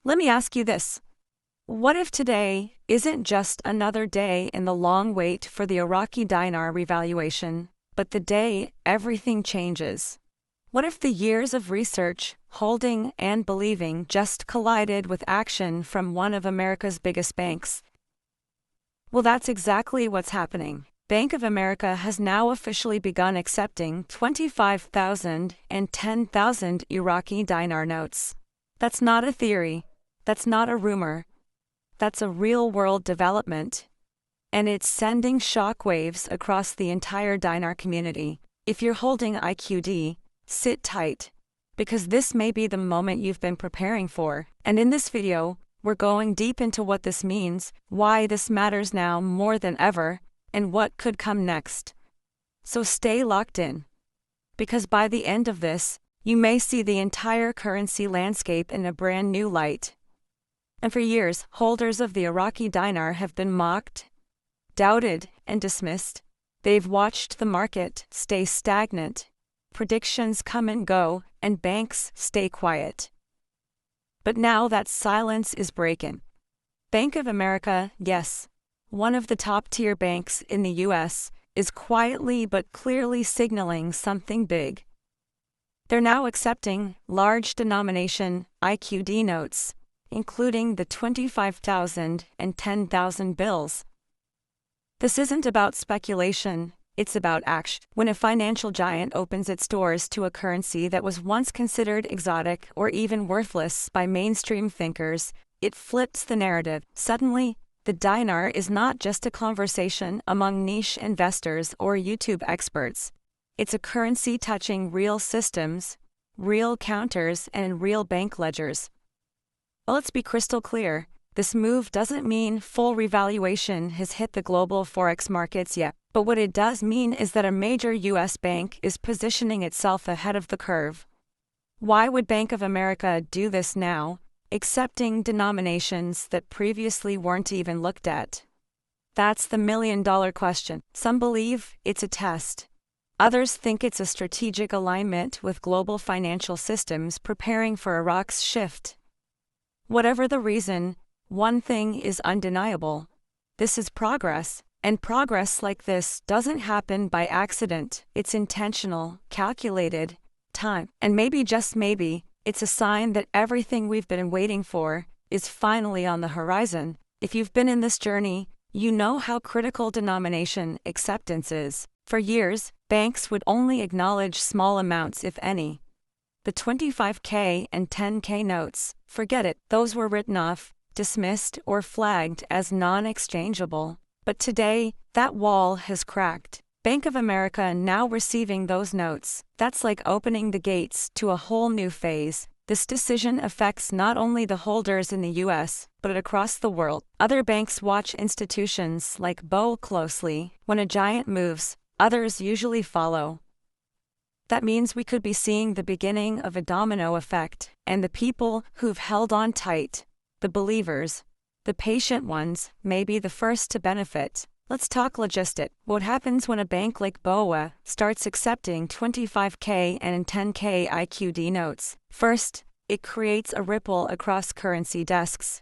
Let me ask you this. What if today isn't just another day in the long wait for the Iraqi dinar revaluation, but the day everything changes? What if the years of research, holding, and believing just collided with action from one of America's biggest banks? Well, that's exactly what's happening. Bank of America has now officially begun accepting 25,000 and 10,000 Iraqi dinar notes. That's not a theory. That's not a rumor. That's a real-world development. And it's sending shockwaves across the entire dinar community. If you're holding IQD, sit tight, because this may be the moment you've been preparing for. And in this video, we're going deep into what this means, why this matters now more than ever, and what could come next. So stay locked in, because by the end of this, you may see the entire currency landscape in a brand new light. And for years, holders of the Iraqi dinar have been mocked, doubted, and dismissed. They've watched the market stay stagnant, predictions come and go, and banks stay quiet. But now that silence is breaking. Bank of America, yes, one of the top-tier banks in the U.S., is quietly but clearly signaling something big. They're now accepting large denomination IQD notes, including the 25,000 and 10,000 bills. This isn't about speculation, it's about action. When a financial giant opens its doors to a currency that was once considered exotic or even worthless by mainstream thinkers, it flips the narrative. Suddenly, the dinar is not just a conversation among niche investors or YouTube experts. It's a currency touching real systems, real counters, and real bank ledgers. Well, let's be crystal clear. This move doesn't mean full revaluation has hit the global forex markets yet, but what it does mean is that a major U.S. bank is positioning itself ahead of the curve. Why would Bank of America do this now, accepting denominations that previously weren't even looked at? That's the million-dollar question. Some believe it's a test. Others think it's a strategic alignment with global financial systems preparing for Iraq's shift. Whatever the reason, one thing is undeniable. This is progress, and progress like this doesn't happen by accident. It's intentional, calculated, timed, and maybe, just maybe, it's a sign that everything we've been waiting for is finally on the horizon. If you've been in this journey, you know how critical denomination acceptance is. For years, banks would only acknowledge small amounts, if any. The 25K and 10K notes, forget it, those were written off, dismissed, or flagged as non-exchangeable. But today, that wall has cracked. Bank of America now receiving those notes. That's like opening the gates to a whole new phase. This decision affects not only the holders in the U.S., but across the world. Other banks watch institutions like BOA closely. When a giant moves, others usually follow. That means we could be seeing the beginning of a domino effect, and the people who've held on tight, the believers, the patient ones, may be the first to benefit. Let's talk logistics. What happens when a bank like BOA starts accepting 25K and 10K IQD notes? First, it creates a ripple across currency desks.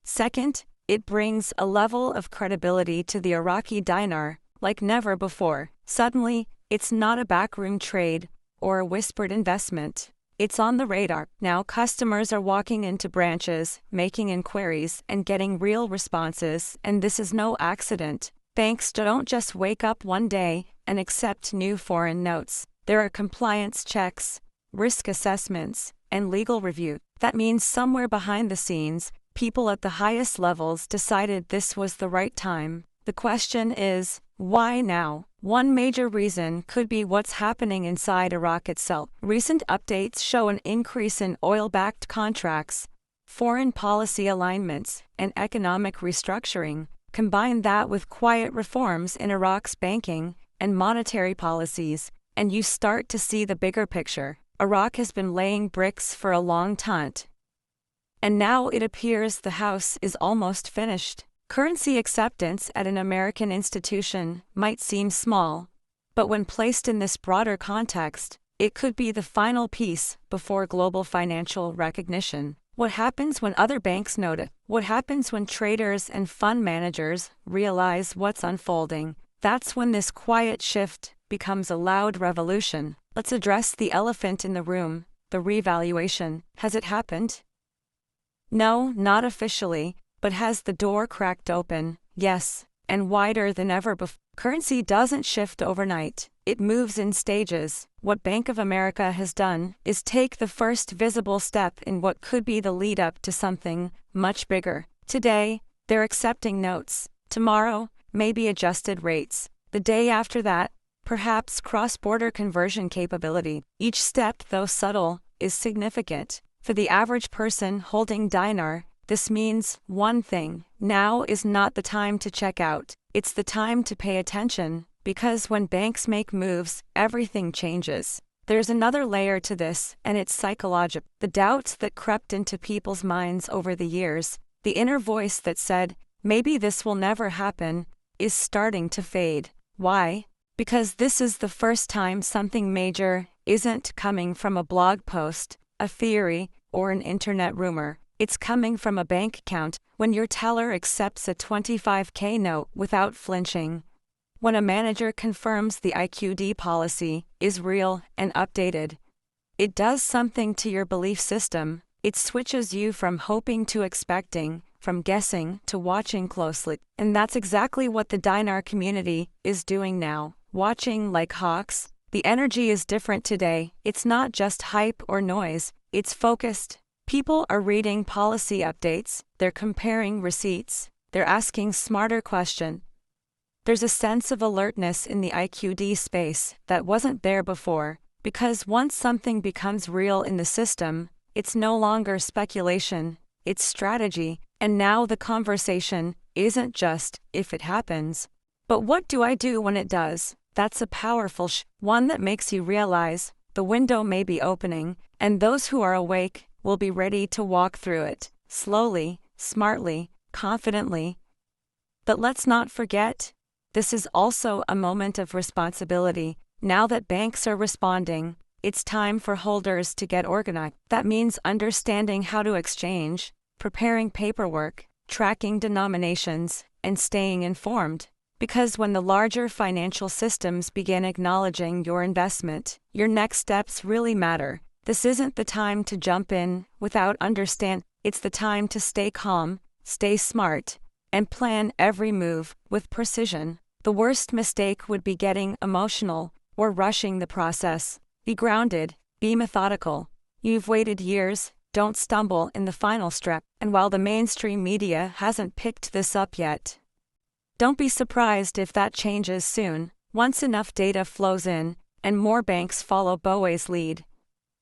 Second, it brings a level of credibility to the Iraqi dinar like never before. Suddenly, it's not a backroom trade or a whispered investment. It's on the radar. Now customers are walking into branches, making inquiries, and getting real responses, and this is no accident. Banks don't just wake up one day and accept new foreign notes. There are compliance checks, risk assessments, and legal review. That means somewhere behind the scenes, people at the highest levels decided this was the right time. The question is, why now? One major reason could be what's happening inside Iraq itself. Recent updates show an increase in oil-backed contracts, foreign policy alignments, and economic restructuring. Combine that with quiet reforms in Iraq's banking and monetary policies, and you start to see the bigger picture. Iraq has been laying bricks for a long time. And now it appears the house is almost finished. Currency acceptance at an American institution might seem small, but when placed in this broader context, it could be the final piece before global financial recognition. What happens when other banks notice? What happens when traders and fund managers realize what's unfolding? That's when this quiet shift becomes a loud revolution. Let's address the elephant in the room, the revaluation. Has it happened? No, not officially, but has the door cracked open? Yes, and wider than ever before. Currency doesn't shift overnight, it moves in stages. What Bank of America has done is take the first visible step in what could be the lead up to something much bigger. Today, they're accepting notes. Tomorrow, maybe adjusted rates. The day after that, perhaps cross-border conversion capability. Each step, though subtle, is significant. For the average person holding dinar, this means one thing: now is not the time to check out. It's the time to pay attention, because when banks make moves, everything changes. There's another layer to this, and it's psychological. The doubts that crept into people's minds over the years, the inner voice that said, maybe this will never happen, is starting to fade. Why? Because this is the first time something major isn't coming from a blog post, a theory, or an internet rumor. It's coming from a bank account, when your teller accepts a $25K note without flinching. When a manager confirms the IQD policy is real and updated. It does something to your belief system. It switches you from hoping to expecting, from guessing to watching closely. And that's exactly what the dinar community is doing now. Watching like hawks. The energy is different today. It's not just hype or noise, it's focused. People are reading policy updates, they're comparing receipts, they're asking smarter questions. There's a sense of alertness in the IQD space that wasn't there before, because once something becomes real in the system, it's no longer speculation, it's strategy. And now the conversation isn't just if it happens, but what do I do when it does? That's a powerful one that makes you realize the window may be opening, and those who are awake will be ready to walk through it, slowly, smartly, confidently. But let's not forget, this is also a moment of responsibility. Now that banks are responding, it's time for holders to get organized. That means understanding how to exchange, preparing paperwork, tracking denominations, and staying informed. Because when the larger financial systems begin acknowledging your investment, your next steps really matter. This isn't the time to jump in without understanding. It's the time to stay calm, stay smart, and plan every move with precision. The worst mistake would be getting emotional or rushing the process. Be grounded, be methodical. You've waited years, don't stumble in the final step. And while the mainstream media hasn't picked this up yet, don't be surprised if that changes soon. Once enough data flows in, and more banks follow BOA's lead,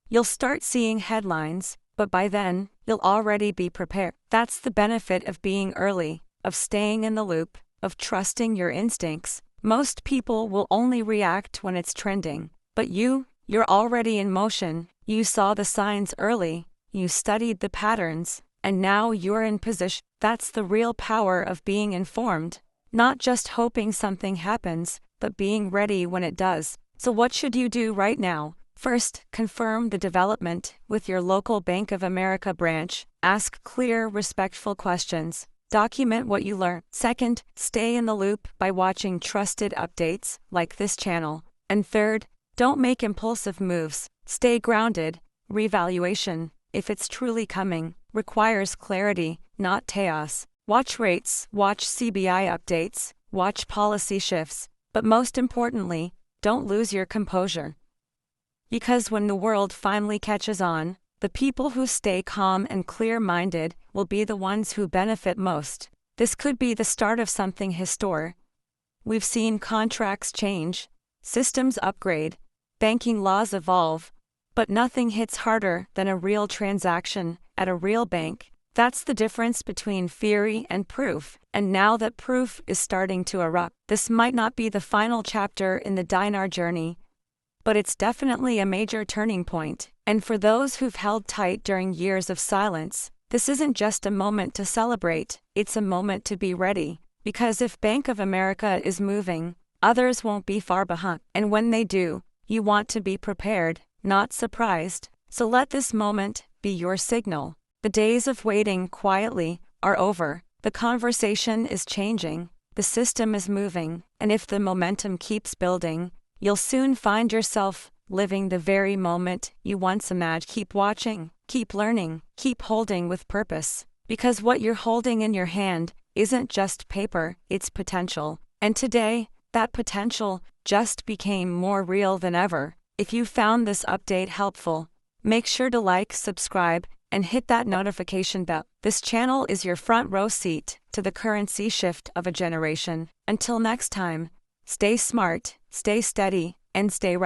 you'll start seeing headlines, but by then, you'll already be prepared. That's the benefit of being early, of staying in the loop, of trusting your instincts. Most people will only react when it's trending, but you're already in motion. You saw the signs early, you studied the patterns, and now you're in position. That's the real power of being informed. Not just hoping something happens, but being ready when it does. So what should you do right now? First, confirm the development with your local Bank of America branch. Ask clear, respectful questions. Document what you learn. Second, stay in the loop by watching trusted updates like this channel. And third, don't make impulsive moves. Stay grounded. Revaluation, if it's truly coming, requires clarity, not chaos. Watch rates, watch CBI updates, watch policy shifts, but most importantly, don't lose your composure. Because when the world finally catches on, the people who stay calm and clear-minded will be the ones who benefit most. This could be the start of something historic. We've seen contracts change, systems upgrade, banking laws evolve, but nothing hits harder than a real transaction at a real bank. That's the difference between theory and proof. And now that proof is starting to erupt, this might not be the final chapter in the dinar journey, but it's definitely a major turning point. And for those who've held tight during years of silence, this isn't just a moment to celebrate, it's a moment to be ready. Because if Bank of America is moving, others won't be far behind. And when they do, you want to be prepared, not surprised. So let this moment be your signal. The days of waiting quietly are over. The conversation is changing, the system is moving, and if the momentum keeps building, you'll soon find yourself living the very moment you once imagined. Keep watching, keep learning, keep holding with purpose, because what you're holding in your hand isn't just paper, it's potential. And today, that potential just became more real than ever. If you found this update helpful, make sure to like, subscribe, and hit that notification bell. This channel is your front row seat to the currency shift of a generation. Until next time, stay smart, stay steady, and stay